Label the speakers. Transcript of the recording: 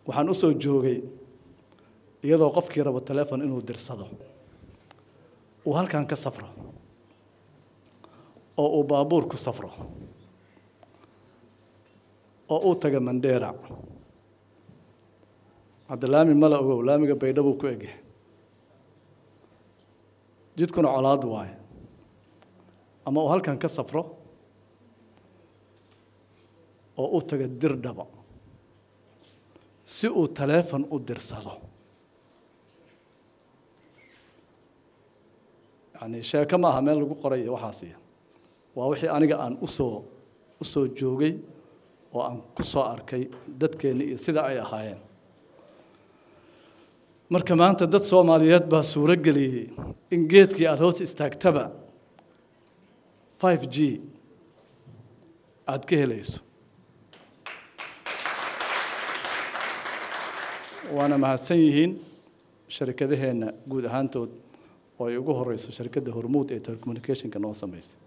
Speaker 1: waxaan u soo joogay iyadoo qofkii rabo telefoon inuu dirsado uu halkan ka safro oo uu baabuur ku safro oo uu taga Mandera hadda laami mala ogow laamiga Baydhabo ku ege jidkuna colaad waay ama uu halkan ka safro oo uu taga Dirdhaba si uu telefoon u dirsado يعني sheeko ma aha meel lagu qoray waxaasiya waa wixii aniga aan u soo joogay oo aan ku soo arkay dadkeena iyo sida ay ahaayeen marka maanta dad Soomaaliyeed baa suura galiyay in geedkii aad hoos istaagtaba 5G aad ka helayso waana mahadsan yihiin shirkadaheena guud ahaantood oo ay ugu horeyso shirkadda Hormuud ee telecommunication-ka noo sameysay